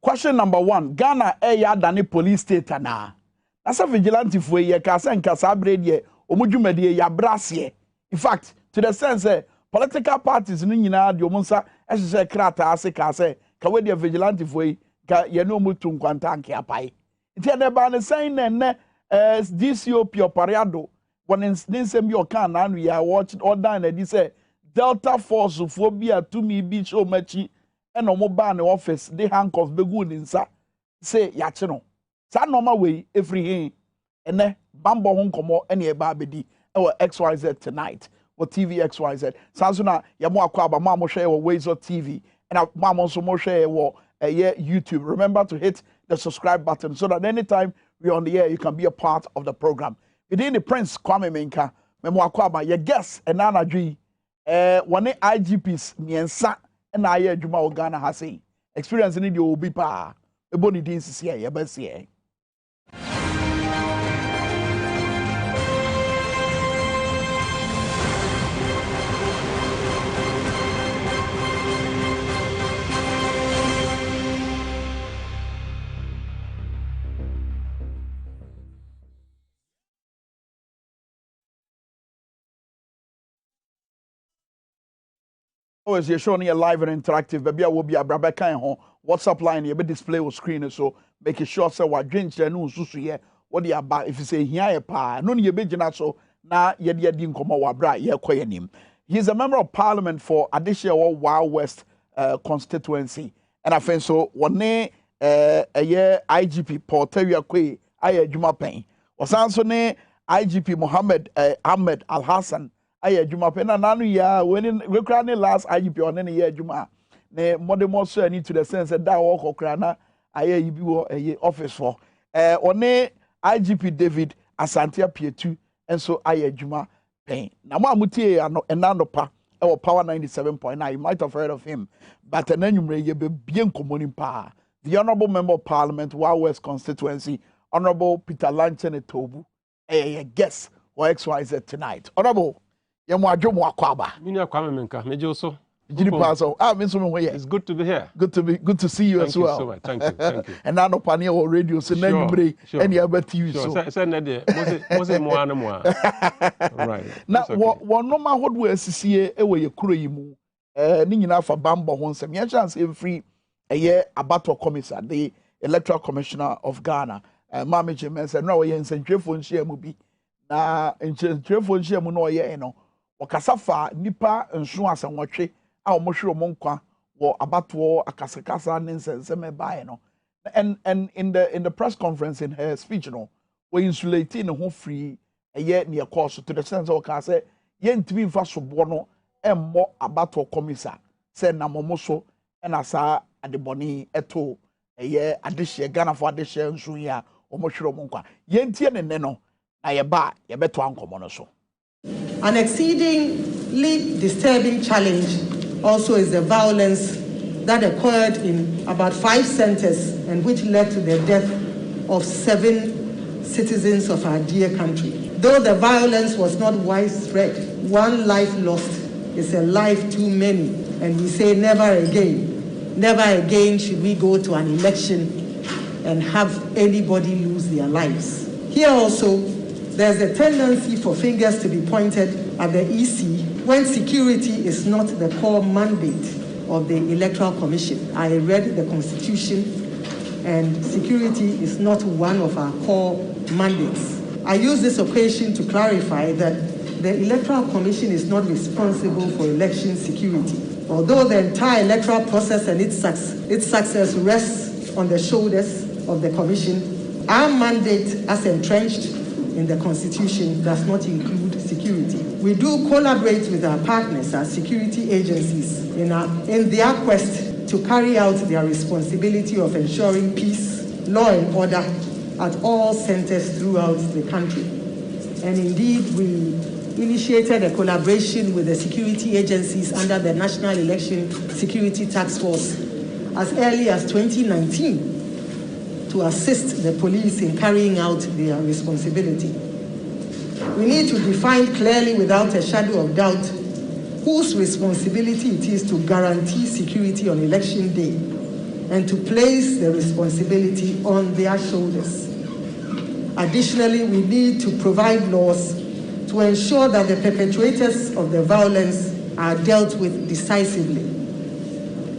Question number 1. Ghana eya dane police state na. Nasa vigilante fo ye ka se nka sabre de omudwumade ya brase. In fact, to the sense political parties no nyina de omunsa ehye krata ase ka se ka we de vigilante fo ka ye no mutu nkwanta anke apai. Nti ade ba ne sen ne DCOP opariado when nsem yo kan na anu ya watch order na di say Delta Force fo bia to me bi show machi and no ba ne office the handcuff begu ni nsa say ya che no sa normal way every hin ene bambo ho nkomo ene e ba bedi e XYZ tonight or TV XYZ sanso ya mo akwa ba ma mo hwe wo Ways of TV and ma mo so mo hwe wo YouTube. Remember to hit the subscribe button so that anytime we're on the air you can be a part of the program. Within the Prince Kwame Menka memo akwa ba your guest enana dwi one IGPs miensa na aye adwuma o Ghana ha sei experience ni de obi pa eboni din sisi ya ba sie. Always you're showing you live and interactive. Baby, I will be a Brabaka home. WhatsApp line, you be display or screen so make sure say what drink you know susu here. What you about if you say here pa no you be so na ye din komo wa bra ye koye nim. He's a member of parliament for Adishia Wild West constituency. And I think so one a year IGP Porteria Kwe aye Juma Pen. Osanso ne IGP Mohammed Ahmed Al Hassan aye Juma Pen na nanu ya when we kra last IGP on any year Juma. Ne modern more so need to the sense that work okra na aye yibi wo office for. One IGP David Asantia Pietu and so aye Juma Pen. Na mo amutie enando pa e Power 97.9. You might have heard of him. But enumere ye be bien komonim pa. The Honorable Member of Parliament, Wild West constituency, Honorable Peter Lanchen Etobu, a guest or XYZ tonight. Honorable, yemo adwo akwaba. Mini akwame menka, meje so. It's good to be here. Good to see you as well. So much. Thank you. And now no pioneer or radio, so now you bring any other TV. Right. Now, one no matter what we see, we kuro Nina for Bamba Honsem. Your chance every a year about commissar, the Electoral Commissioner of Ghana. Mama James said, no, you're in Central share mubi. Na in Central share muno ye no. Wakasafa nipa nso asanwotwe a omohwere omonkwa wo abato akasakasa nensense mebae no. And in the press conference in her speech no, we insulate in ho free eye ne course to the sense of ka say ye ntimi mfa sobo no emmo abato commissar say na momoso na sa adeboni eto eye adehye Ghana for adehye nso ya omohwere omonkwa ye ntie ne no na ye ba ye beto ankomo no so. An exceedingly disturbing challenge also is the violence that occurred in about 5 centers and which led to the death of 7 citizens of our dear country. Though the violence was not widespread, one life lost is a life too many, and we say never again should we go to an election and have anybody lose their lives. Here also, there's a tendency for fingers to be pointed at the EC when security is not the core mandate of the Electoral Commission. I read the Constitution, and security is not one of our core mandates. I use this occasion to clarify that the Electoral Commission is not responsible for election security. Although the entire electoral process and its success rests on the shoulders of the Commission, our mandate as entrenched in the Constitution does not include security. We do collaborate with our partners, our security agencies, in their quest to carry out their responsibility of ensuring peace, law and order at all centers throughout the country. And indeed, we initiated a collaboration with the security agencies under the National Election Security Task Force as early as 2019. To assist the police in carrying out their responsibility. We need to define clearly without a shadow of doubt whose responsibility it is to guarantee security on election day. and to place the responsibility on their shoulders. Additionally, we need to provide laws to ensure that the perpetrators of the violence are dealt with decisively.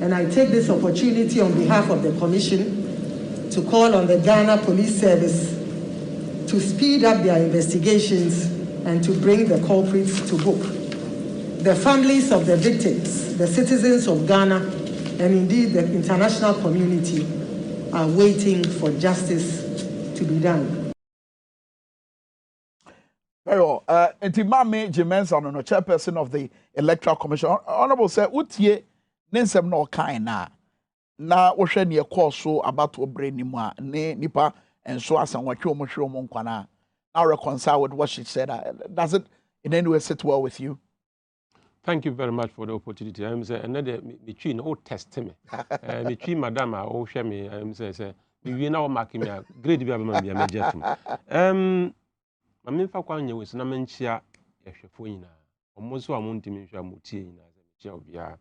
And I take this opportunity on behalf of the Commission to call on the Ghana Police Service to speed up their investigations and to bring the culprits to book. The families of the victims, the citizens of Ghana, and indeed the international community are waiting for justice to be done. Very well. Mame Jimensa, no chairperson of the Electoral Commission. Honorable sir, utie nensem no kind na wohwe ne course so about to bring him ne nipa enso asan watwe omhwe nkwana. Now reconcile with what she said. Does it in any way sit well with you? Thank you very much for the opportunity. I'm saying another me twi no test me. Me twi madam a o hwe me I'm say we na o mark me grade bi abema bia mejetum. Mamemfa kwa nya wesi na menchia ehwefo nyina. Omoso amontimi hwa motie nyina ze mechia obia.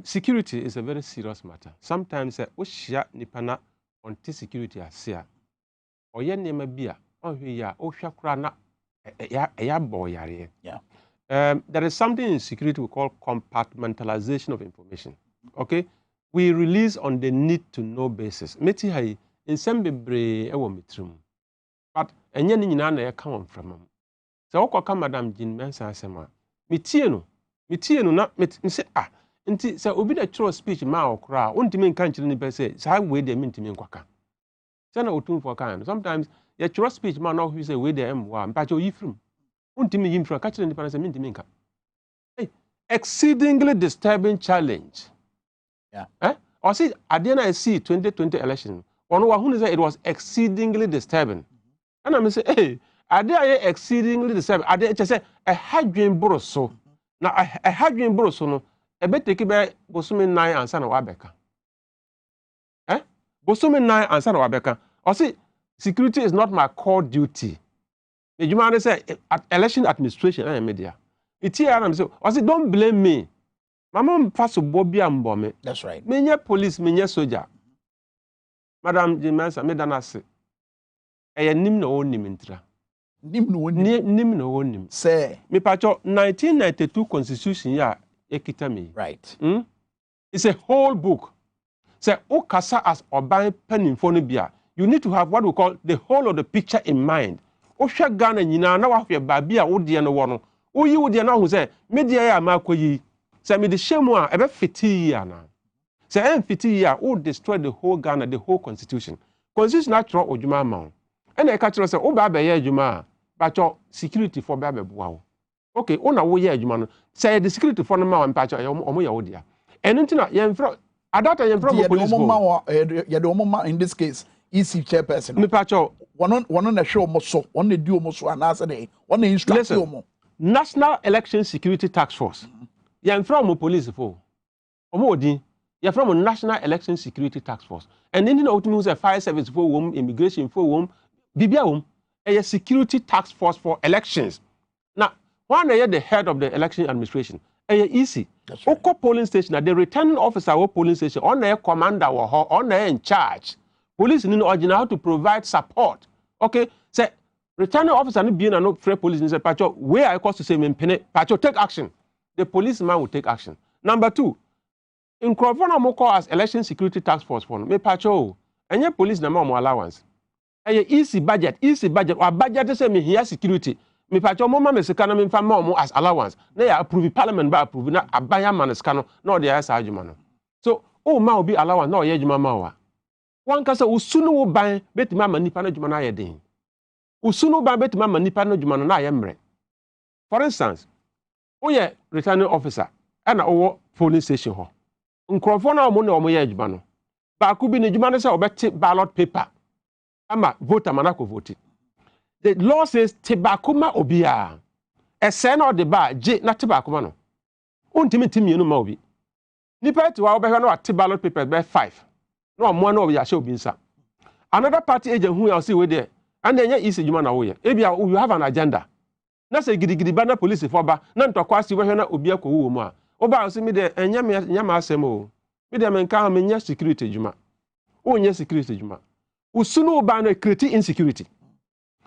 Security is a very serious matter. Sometimes ohia nipa na onti security ase a oye nema bia ohwe ya ohwa kura na ya boyare. Yeah. There is something in security we call compartmentalization of information. Okay? We release on the need to know basis. Meti hai in some bebre ewo mitrum. But enye ni nyina na ye ka won from am. Se wo kwaka madam Jean Mensa asema. Metie no na me se nti se obi da chiro speech ma okra ontimi nka nchire ni be se sa we de mentimi nkwaka. Se na otumfo kan. Sometimes ye chiro speech ma na o say we de em wa mpa che oyifrim. Ontimi yimfra ka chire ni pa se mentimi nka. Hey, exceedingly disturbing challenge. Yeah. Or see at the end I see 2020 election. Ono wa hunu say it was exceedingly disturbing. And I say, hey, are they exceedingly disturbing? Are they just say a hadwin boroso? Now a hadwin boroso no, a bet take by Bosumi 9 and son of Wabeka. Bosumi 9 and son of Wabeka. Or see, security is not my core duty. The human say at election administration and media. It's here and so or say, don't blame me. My mom pass Bobby and bomb. That's right. Me police, me soldier. Madam Jimensa, me dana say. Nim no onim ntra. Nim no onim. Say. Me pacho 1992 constitution ya ekita me. Right. It's a whole book. Say okasa as oban penimfo no bia. You need to have what we call the whole of the picture in mind. O hwa Ghana nyina na wahwe ba bia wo de no wo no. O yi wo de na hu say media ya makoyi. Say me de shemu a ebe fiti ya na. Say en fiti ya o destroy the whole Ghana, the whole constitution. Constitution natural odwuma ma. And I catch say, oh, baby, juma, but your security for baby. Wow. Okay, oh, now we juma. Say the security for the man, patch, or dear. And until at that time, police in this case, EC chairperson. Me patcho, one on the show, so one they do almost one answer day, one they instruct you. National Election Security Task Force. Yan from police for Omodi. You're from a National Election Security Task Force. And then you know who's a fire service for whom, immigration for whom. Bibiaum, a security task force for elections. Now, when I the head of the election administration, easy. Oko polling station, the returning officer of polling station, on their commander or on their in charge. Police in original how to provide support. Okay, say returning officer no being no free police in say pacho where I cost to say pacho take action. The policeman will take action. Number 2, in Crovona Moko as election security task force for me pacho, and your police na more allowance. Easy budget, or budget say me here security. Me pacho mama me sekana me fama mo as allowance. Na ya approve parliament ba approve na abaya man skano na dey asa adwuma no. So, oh ma obi allowance na oye adwuma ma wa. Wan ka say usunu wo ban betima ma nipa na adwuma na ayeden. Usunu ban betima ma nipa na adwuma na ayemre. For instance, oye returning officer and owo polling station ho. Nkrofo na omo na omo ye adwuma no. Ba ku bi na adwuma no say obeti ballot paper. Ama voter manako vote. The law says tebakuma obia. Ese na de ba je na tebakuma no. Untimi enu ma obi. Nipa ti wa obehwe na wa ballot papers be 5. No mo na obi ya she obi nsa. Another party agent who you see we there and then isi juma na wo ye. Ebia you have an agenda. Na say gidigidi ba na police for ba na ntokwa si we na obi akowu mu a. Oba o se mi de enya ma asem o. Me dem enka me nya security juma. O nya security juma. Usunu ba na create insecurity.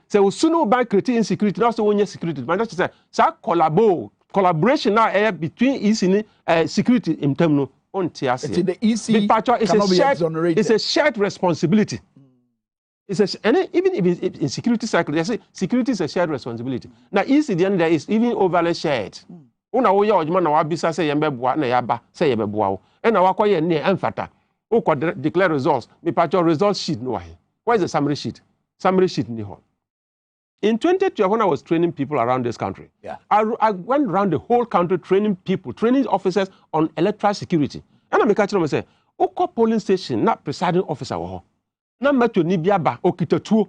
Say usunu ba create insecurity, that's o nya security. Man just say sa collaboration now between EC and security in term no on TRC. The EC it's a shared responsibility. And even if it's in security cycle, they say security is a shared responsibility. Now, EC the end there is even overly shared. Una wo ya ojuma na wa bisa say yembe boa na yaba say yebe boa wo. E na wa koye ne emfata. O ko declare results. Me patcho results sheet no wahe. Where is the summary sheet? Summary sheet ni ho. In 2012, when I was training people around this country, I went around the whole country training people, training officers on electoral security. And I catch them and say, Oko polling station, not presiding officer wo. Na mato ni biaba okita tuo.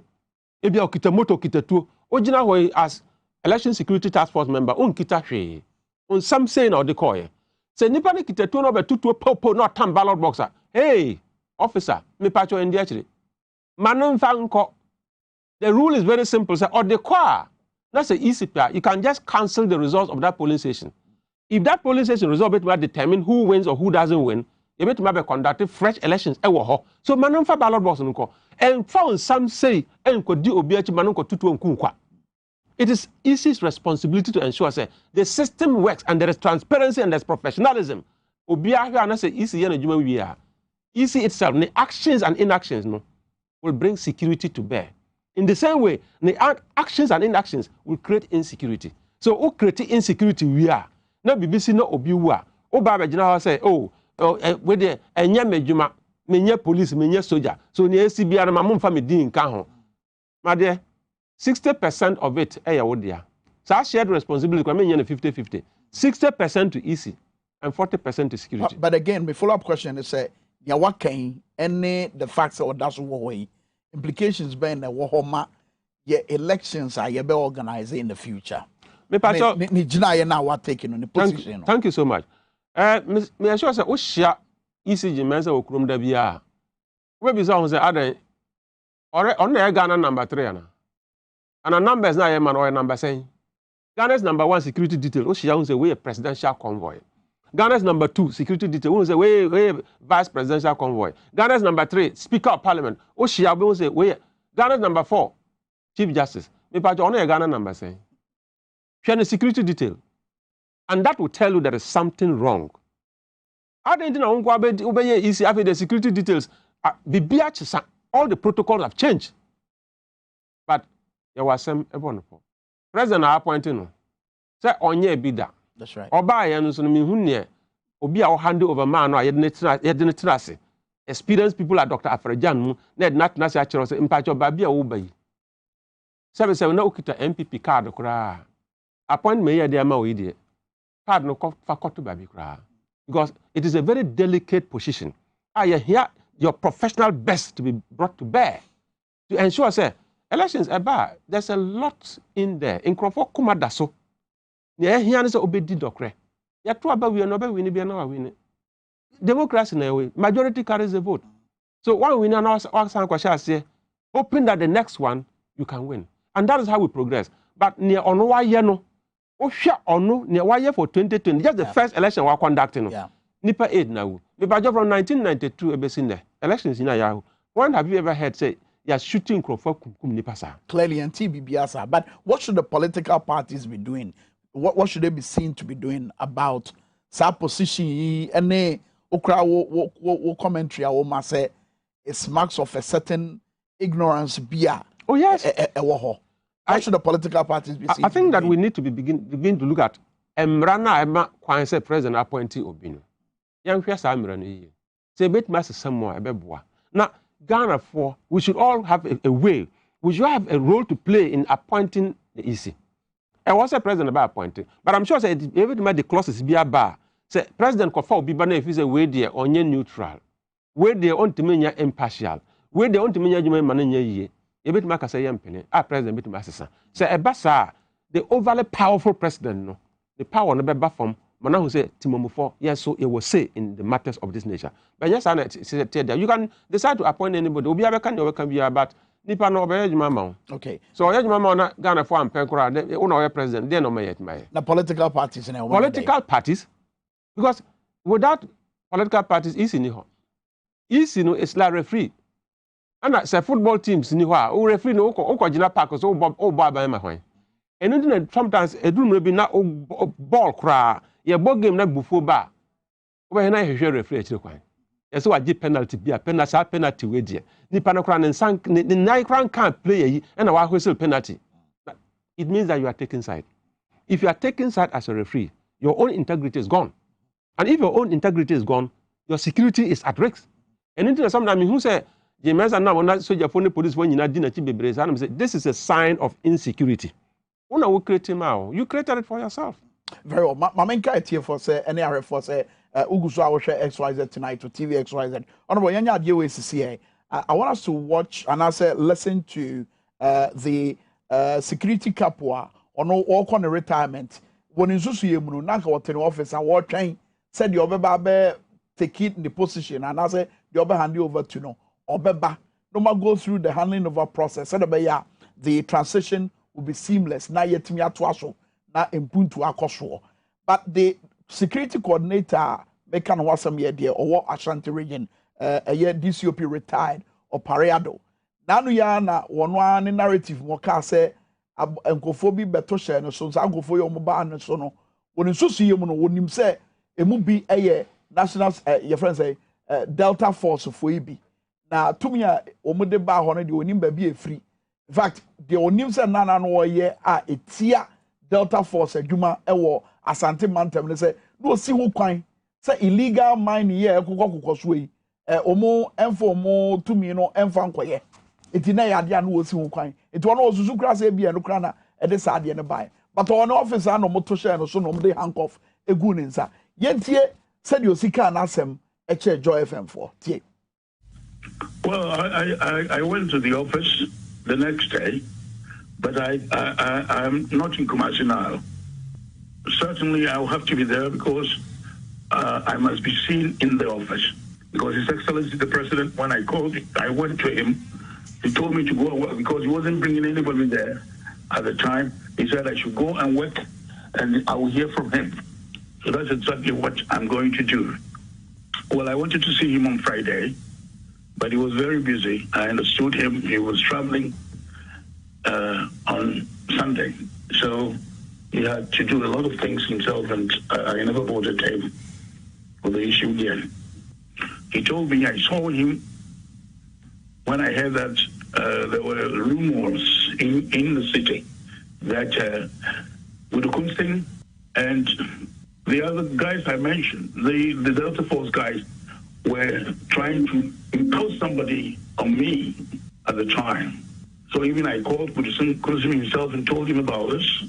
Ebia okita moto okita tuo. Ojina ho as election security task force member on kita hwe. On some saying or the call. Say nipa ni kita tuo no be tutuo popo no tam ballot boxer. Hey, officer, me pacho endi actually. Manon fanko. The rule is very simple. Say, or the car, that's an ECPR. You can just cancel the results of that polling station. If that polling station result will determine who wins or who doesn't win, you may be conducting fresh elections. So, manon fa ballot box nko. And found some say, and could do obiachi manon ko tutu nkunkwa. It is EC's responsibility to ensure say the system works and there is transparency and there's professionalism. Obiachi and say EC yana juma wiya. EC itself, the actions and inactions no will bring security to bear. In the same way, the actions and inactions will create insecurity. So, who create insecurity we are. No BBC no obiwa. O baba jina say, we de enya mejuma, menye police, menye soldier. So ni SCB and mamum fa me din kan ho. Ma de 60% of it ya wo dia. So I shared responsibility kwa menye 50-50. 60% to EC and 40% to security. But again, my follow-up question is ya wakan any the facts or that's what way. Implications being that wahoma your elections are you be organized in the future. Thank you so much. Me assure say o share ECG mensa okrum da bia. We be say say on the Ghana number 3 ana. And numbers na man or number 7. Ghana's number 1 security detail o share say we a presidential convoy. Ghana's number 2, security detail. We say we vice presidential convoy. Ghana's number 3, speaker of parliament. Oshia we say we. Ghana's number 4, chief justice. Me patch on Ghana number 7. Share the security detail, and that will tell you there is something wrong. I don't know obey easy after the security details. All the protocols have changed, but there was some president appointing. Say onye bida. That's right. Oba ya no so no mehu ne obi a wo hand over man no a yede trase. Experienced people like Dr. Afrajan mu na not na say akere say impacho ba bia wo bayi. Sebe na okita MPP card kura. Appointment ya dey ma wo ide. Card no fa koto ba bi kura. Because it is a very delicate position. You hear your professional best to be brought to bear to ensure say elections eba there's a lot in there. In Crawford kumada so yeah, here is obedi dokre. Ya to aba we no be win bi na wa win. Democracy na way. Majority carries the vote. So one winner now san kwasha say hoping that the next one you can win. And that is how we progress. But near ono wa ye no. O hwa ono near wa ye for 2020 just the first election we conducting no. Nipa 8 na wu. Me ba from 1992 ebesin there. Elections in ya. When have you ever heard say you are shooting Crawford kum nipa sa? Clearly and TBBS. But what should the political parties be doing? What should they be seen to be doing about that position? Any commentary I will say it's marks of a certain ignorance. Oh yes. How should the political parties be seen? I think that we need to begin to look at Emrana Emma Kwanse President appointee Obino. Young Fiasa Emrana. Say bet master somewhere ebeboa. Now Ghana for we should all have a way. We should have a role to play in appointing the EC. I was a president about appointing, but I'm sure that every time the clauses be a bar. Say President Kofa will be banner if he's a way there on neutral, where they want to mean impartial, where they want to mean you man ye. Every time I say penny, President bit master. Say a bassa, the overly powerful president, no, the power on the back from Mana who say Timomufo, yes, so it was say in the matters of this nature. But yes, you can decide to appoint anybody. Obi can be about. Nipa no be mama. Okay. So your mama na Ghana for am penkura de una president dey no me yet my. Na political parties na political parties because without political parties easy ni ho. Easy no is like referee. And say football teams ni ho a o referee no o gina park so o ba ban ma hwan. Eno na sometimes edrum no bi na ball kra ye ball game na bufo ba. O ba na hwehwe referee chire kwan. Yes wa gi penalty bi a penalty we die. Nipa no kra ne nsan ne nine kra kan player yi na wa whistle penalty. It means that you are taking side. If you are taking side as a referee, your own integrity is gone. And if your own integrity is gone, your security is at risk. And into sometimes who say James and now so your phone police when you not dinner say this is a sign of insecurity. When I create him out, you created it for yourself. Very well. My main here for say any RF for say Ugusu I will share XYZ tonight to TV XYZ. Honorable Yanya DOACCA. I want us to watch and I say listen to the security capua on all kind of retirement. When in Susu Yemunu, Naka was in office and war train said the Obebabe take it in the position and I say the Obe hand you over to no Obeba. No more go through the handing over process. Said the transition will be seamless. Na yet me atwaso na impuntu akoswo. But the security coordinator make an wasam year there or Ashanti region a year DCOP retired or Pareado. Nanu ya na one narrative moka say enkofobi beto share no so agofo yo moba no so no woni susu yemu no wonim say emu bi eye national your friend say Delta Force for ibi na tumia omude ba ho no de onim ba bi efri. In fact the onim say nana no ye a etia Delta Force adwuma ewo Asante Mantem ne say no si ho kwan say illegal mine ye kokokoko so yi omo enfo mo tumi no emfa nkoye eti na ya dia no wo si ho kwan eti wono osusu kra say bia no kra na e de sa de ne bai but on officer no moto share no so no de handcuff egu ne nsa yentie said you sika na asem e che Joy FM for tie. Well, I went to the office the next day, but I'm not in Kumasi now. Certainly I'll have to be there because I must be seen in the office. Because His Excellency the President, when I called, I went to him. He told me to go and work because he wasn't bringing anybody there at the time. He said I should go and work and I will hear from him. So that's exactly what I'm going to do. Well, I wanted to see him on Friday, but he was very busy. I understood him. He was traveling on Sunday. So he had to do a lot of things himself, and I never bothered him for the issue again. He told me I saw him when I heard that there were rumors in the city that Wudukunsing and the other guys I mentioned, the Delta Force guys, were trying to impose somebody on me at the time. So even I called Wudukunsing himself and told him about this,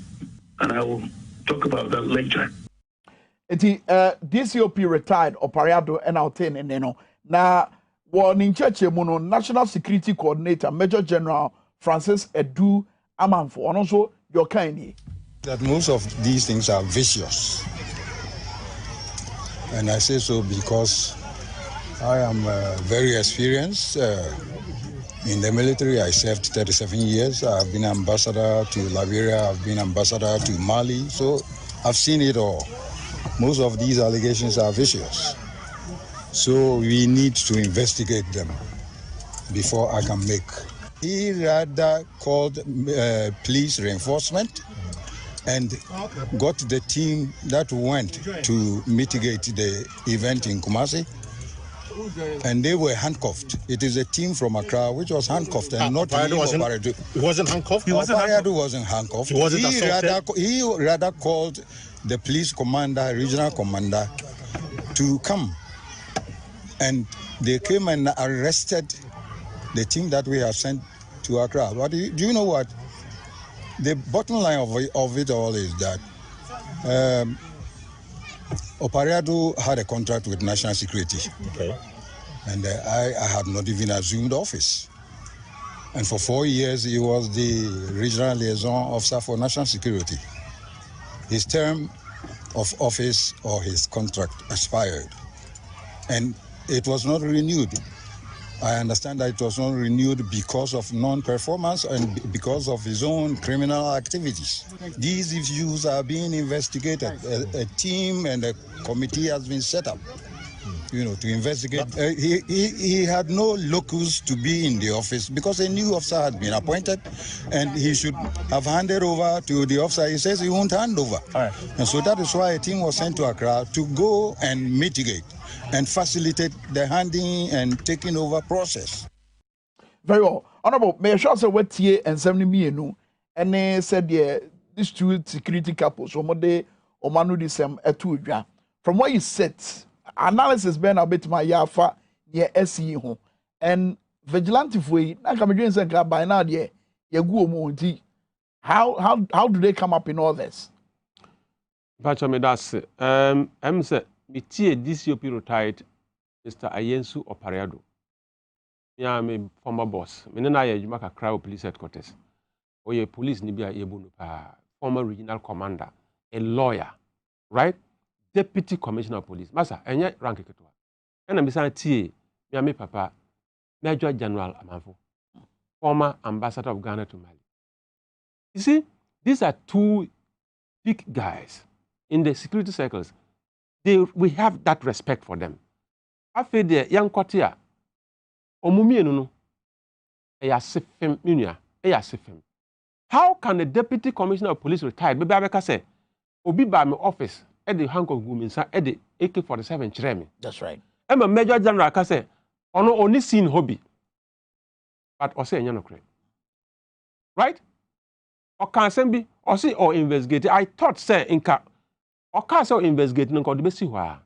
and I will talk about that later. DCOP retired Opariado and Alten and Neno. Now, one in church, National Security Coordinator, Major General Francis Edu Amanfo, and also your kind. That most of these things are vicious. And I say so because I am very experienced. In the military, I served 37 years. I've been ambassador to Liberia, I've been ambassador to Mali, so I've seen it all. Most of these allegations are vicious. So we need to investigate them before I can make. He rather called police reinforcement and got the team that went to mitigate the event in Kumasi, and they were handcuffed. It is a team from Accra which was handcuffed and not him. He wasn't handcuffed? He wasn't handcuffed. He rather called the police commander, regional commander, to come. And they came and arrested the team that we have sent to Accra. But do you know what? The bottom line of it all is that Opariado had a contract with National Security. Okay. And I had not even assumed office. And for 4 years, he was the regional liaison officer for National Security. His term of office or his contract expired. And it was not renewed. I understand that it was not renewed because of non-performance and because of his own criminal activities. These issues are being investigated. A team and a committee has been set up to investigate. He had no locus to be in the office because a new officer had been appointed, and he should have handed over to the officer. He says he won't hand over. And so that is why a team was sent to Accra to go and mitigate and facilitate the handing and taking over process. Very well. Honorable, may I show us what here and 70 million, and they said, these two security couples, Omanu Disem, Etuja. From what you said, analysis been a bit my yafa, SE home, and vigilante way, I come against a by now, ye go monti. How do they come up in all this? But me that's I'm say me tie DCOP retired Mr. Ayensu Opariado. Yeah, me former boss. Me na ye juma kakra police headquarters. Oye police ni bia yebu no pa. Former regional commander, a lawyer, right? Deputy commissioner of police. Masa, enye rank ketwa. Ena me san tie me papa Major General Amanfo, former ambassador of Ghana to Mali. You see, these are two big guys in the security circles. We have that respect for them. After the young Kotia, Omumi no, how can the deputy commissioner of police retired? Maybe I say, Obi by my office at the Hank of Guminsa at the AK-47 Chiremi. That's right. I'm a Major General. I say, only seen hobby, but I say, right? Or can send be or see or investigate. I thought say inka or can say investigate no the best why.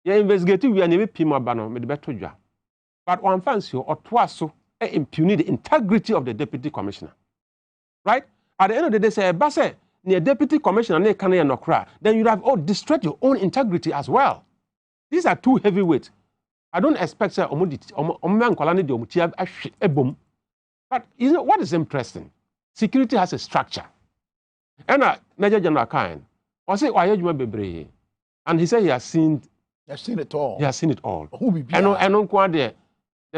Yeah, investigating we are never pima bano me the better job. But one fancy or twice so impugn the integrity of the deputy commissioner. Right? At the end of the day, say Basse near deputy commissioner near Canada no cry, then you'd have destroyed your own integrity as well. These are two heavyweights. I don't expect say but you know what is interesting? Security has a structure. And Major General Kine, I say, why you bebre? And he said he has seen it all. He has seen it all. Who be there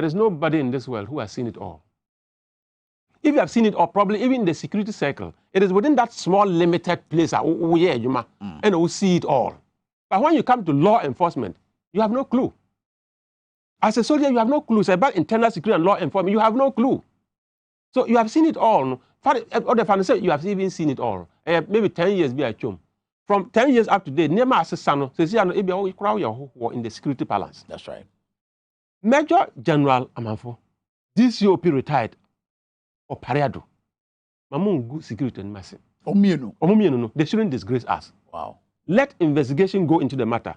is nobody in this world who has seen it all. If you have seen it all, probably even in the security circle, it is within that small limited place and we see it all. But when you come to law enforcement, you have no clue. As a soldier, you have no clue. It's about internal security and law enforcement. You have no clue. So you have seen it all. Or the fan say you have even seen it all. Maybe 10 years be a chum. From 10 years up to date, near my assistant says in the security balance. That's right. Major General Amanfo, DCOP retired or Pariado. Mamun good security and massive. No. They shouldn't disgrace us. Wow. Let investigation go into the matter.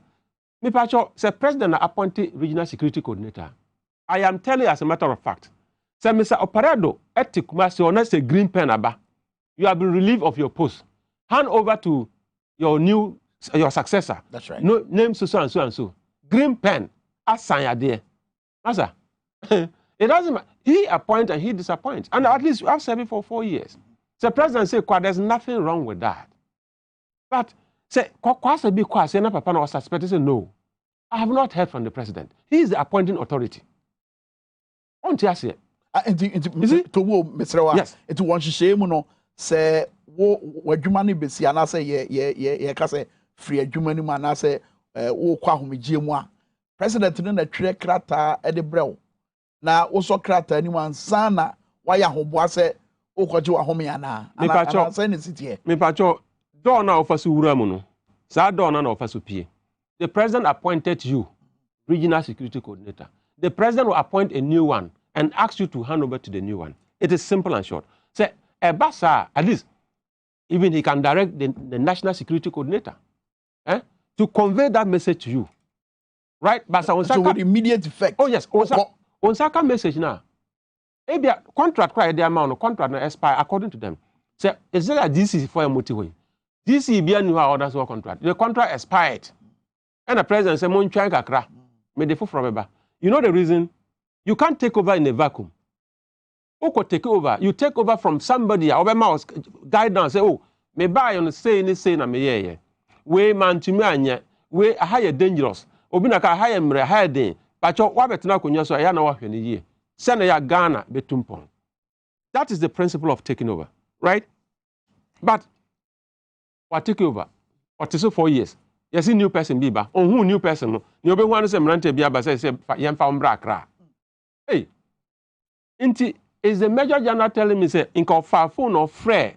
Me pacho, say President appointed regional security coordinator. I am telling you as a matter of fact. Say Mr. Operado, etikumasi or say green pen aba. You have been relieved of your post. Hand over to your successor. That's right. No name so and so and so. Green pen. Assign there. Master. It doesn't matter. He appoints and he disappoints. And at least you have served for 4 years. So President say, there's nothing wrong with that. But say, Papa was suspected. Say, no. I have not heard from the president. He is the appointing authority. Yes. It wants shame no say wo adwuma besi ana say ye ka say free adwuma ni ma na say wo kwa homegye mu a president no na twere krata e de brew na wo so krata ni man sana wa ya hoboa say wo kwaje wa home ana ana say ne sitie me pacho do na ofaso wura mu no sa do na ofaso pie. The president appointed you regional security coordinator. The president will appoint a new one and ask you to hand over to the new one. It is simple and short. Say, Basa, at least, even he can direct the national security coordinator to convey that message to you. Right? Basa, so with immediate effect. Oh, yes. Onsaka message now. Maybe a contract, the amount of contract expire according to them. Say, is that this is for a motive? This is be a new orders or contract. The contract expired. And the president said, Mon Chankakra, made the from. You know the reason? You can't take over in a vacuum. Oko take over. You take over from somebody. Obama guide down say, oh, me buy on say na me ye. We man to me anya. We higher dangerous. Obina ka higher mre higher den. Pacho wa betina kunya so ya na wa hwe ni ye. Send ya Ghana betumpon. That is the principle of taking over, right? But what take over? What is 4 years? Yes, new person biba. On who new person no. Ni obe hu anu se mrante bia ba say yemfa umbra akra. Hey. Inti is the Major General telling me say in fa phone or frere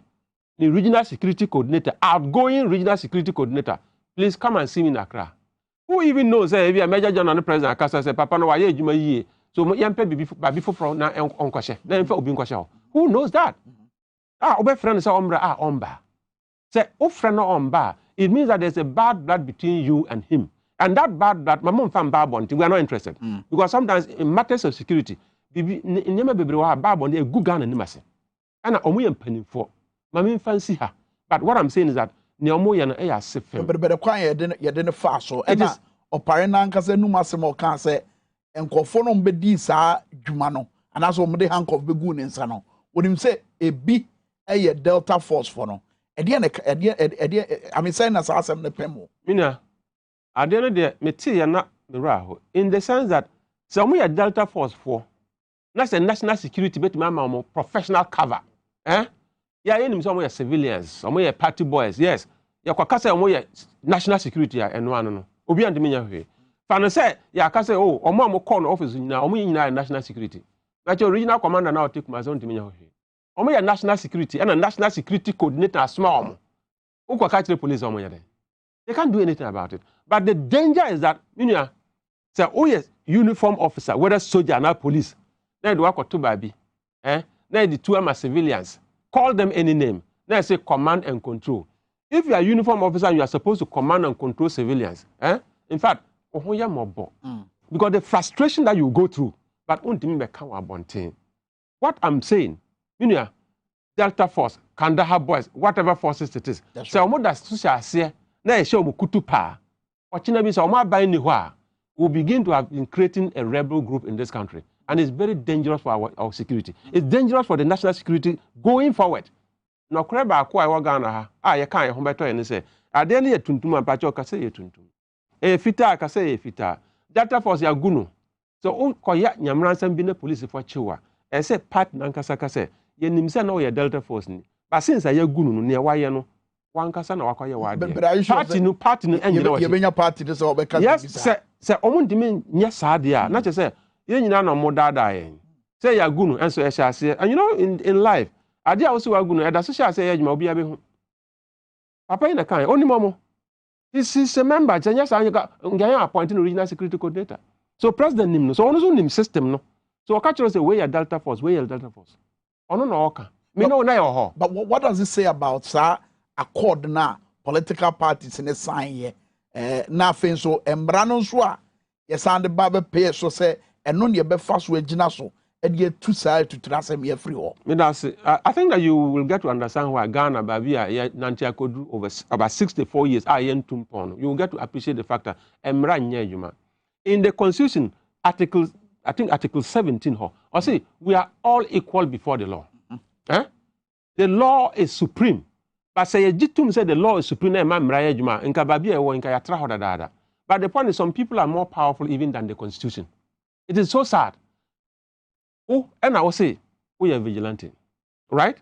the regional security coordinator, outgoing regional security coordinator. Please come and see me in Accra. Who even knows if you are Major General President Akasa say papa no waye adwuma yie. So yempe bibi foforo na onkwahye. Na yemfa obi nkwahye. Who knows that? Obe friend say ombra omba. Say o friend no omba. It means that there's a bad blood between you and him. And that bad blood, my mom found bad bond. We are not interested. Because sometimes in matters of security, nyema bebre wa bad bond a good gun and nimase. And omo yem penny for. Mama fancy her. But what I'm saying is that ne omo ye no e ya sefem. But the kwan ye de fa so. E na opare na nkasa nu masem o kan say enkofo no mbedi saa dwuma no. Anaso omo de handcuff be gu ne nsa no. Wonim say ebi ye Delta Force for no. I mean, saying as I am the Pemo. Mina, I don't know me tea and not the raho. In the sense that some we are Delta Force for. That's a national security, but my professional cover. Eh? Yeah, in some way civilians, some way party boys. Yes. Ya kwa kasa omo national security ya eno ano no. Obi and me nya hwe. Fa no say ya kasa oh omo mo call no office nyina omo nyina national security. But your regional commander now take my zone to me nya hwe. Omo ya national security and a national security coordinator small. Uko catch the police omo ya. They can't do anything about it. But the danger is that say oh yes uniform officer whether soldier or police. Now do work to baby. Now the two are civilians. Call them any name. Now say command and control. If you are a uniform officer, you are supposed to command and control civilians. In fact, because the frustration that you go through, but what I'm saying, Delta Force, Kandahar boys, whatever forces it is. So we'll begin to have been creating a rebel group in this country. And it's very dangerous for our security. It's dangerous for the national security going forward. No creba akwa wa Ghana ha. You can't home better and say, are there any tuntum and pacho kase ye tuntum? Fita kase ye fita. Delta Force ya gunu. So koya nyamransan bi na police for chiwa. E say part nankasa kase ye nimse na ye Delta Force ni. But since ya gunu no ne waye no wankasa na wakoye wade. Party no enye no. Ye benya party this or be yes, say omundimi nya saade a na che say ye nyina no modada yen. Say ya gunu enso e sha ase. And you know in life ade a wosi wa gunu e da so sha ase ye adwuma obi abehu. Papa ina kan oni momo. He's a member nya sa anya appointing regional security coordinator. So president nim no. So ono so nim system no. So catch us say we ya Delta Force, we ya Delta Force. Ono no oka. Me no na your ho. But what does it say about sir accord na political parties in the sign here? Na fin so embra no so a ye sound ba be pay so say eno ne be fa so agina so e dey two side to transem here free all. I think that you will get to understand why Ghana babia nanti akodu over about 64 years yen tumpon. You will get to appreciate the fact that embra nya adwuma. In the constitution article 17 ho. Or see we are all equal before the law. The law is supreme. But say jitum say the law is supreme na mra adwuma nka babia e wo nka ya tra hoda dada. But the point is some people are more powerful even than the constitution. It is so sad. Oh, and I will say, we are vigilante. Right?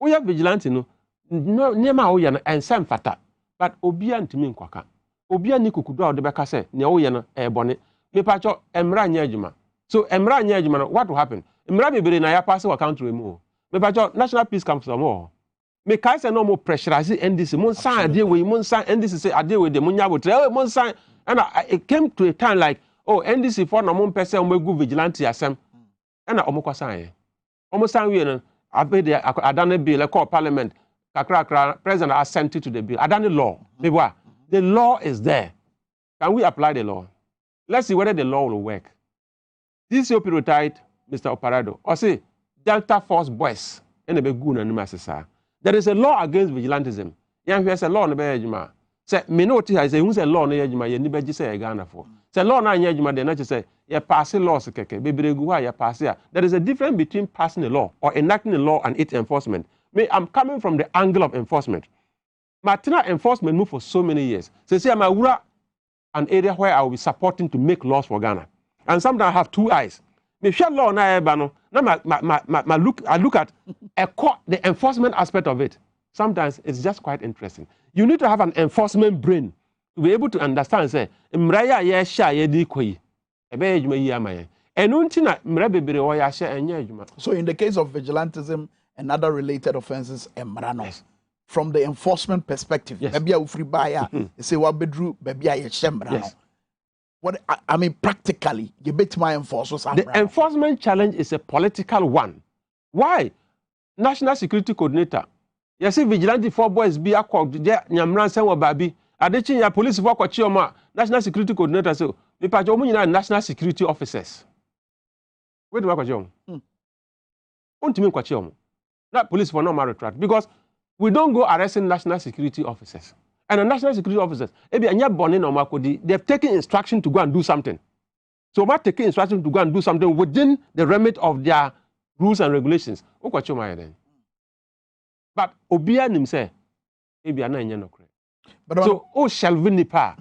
We are vigilante no nema we na ensem fata. But obia ntimi nkwaka. Obia ni kukudu a odebeka say ne we na e bone. Me pacho emra nya adwuma. So emra nya adwuma what will happen? Emra bebere na ya pass wa country mu. Me pacho national peace comes from more. Me kai say no more pressurize NDC. Mon san ade we mon san NDC say ade we de mon nya botre. Mon san and it came to a time like oh NDC for no mon person omegu vigilante asem. And omo san almost san we no abede adane bill call parliament kakra president assented to the bill adane law the law is there. Can we apply the law? Let's see whether the law will work. This your period Mr. Oparado or say Delta Force boys and be good and masasa. There is a law against vigilantism. Yan here's a law no be ejuma. Say me no ti say who say law no ejuma ye ni be say Ghana for. Say law na ejuma dey na say you pass laws keke bebregu ha you pass here. There is a difference between passing a law or enacting a law and its enforcement. I'm coming from the angle of enforcement. Martina enforcement move for so many years. Say I'm an area where I will be supporting to make laws for Ghana. And sometimes I have two eyes. Me share law na eba no. I look at the enforcement aspect of it. Sometimes it's just quite interesting. You need to have an enforcement brain to be able to understand say mraya ye sha ye di koyi ebe adwuma yi amaye enu nti na mra bebere wo ya sha enye adwuma. So in the case of vigilantism and other related offenses emrano, yes, from the enforcement perspective, yes, maybe ufri baya say wa bedru baby aye shemrano. Yes. What I mean practically, you bet my enforcers. The enforcement challenge is a political one. Why? National Security Coordinator. You see vigilante for boys be a called nyamran sen wa babi. Adechi ya police for kwachi oma National Security Coordinator so me pa jo mu national security officers. Where do I kwachi om? Untimi kwachi om. That police for no retract because we don't go arresting national security officers. And the national security officers, they've taken instruction to go and do something. So what taking instruction to go and do something within the remit of their rules and regulations? But Obia himself, so shelving nipa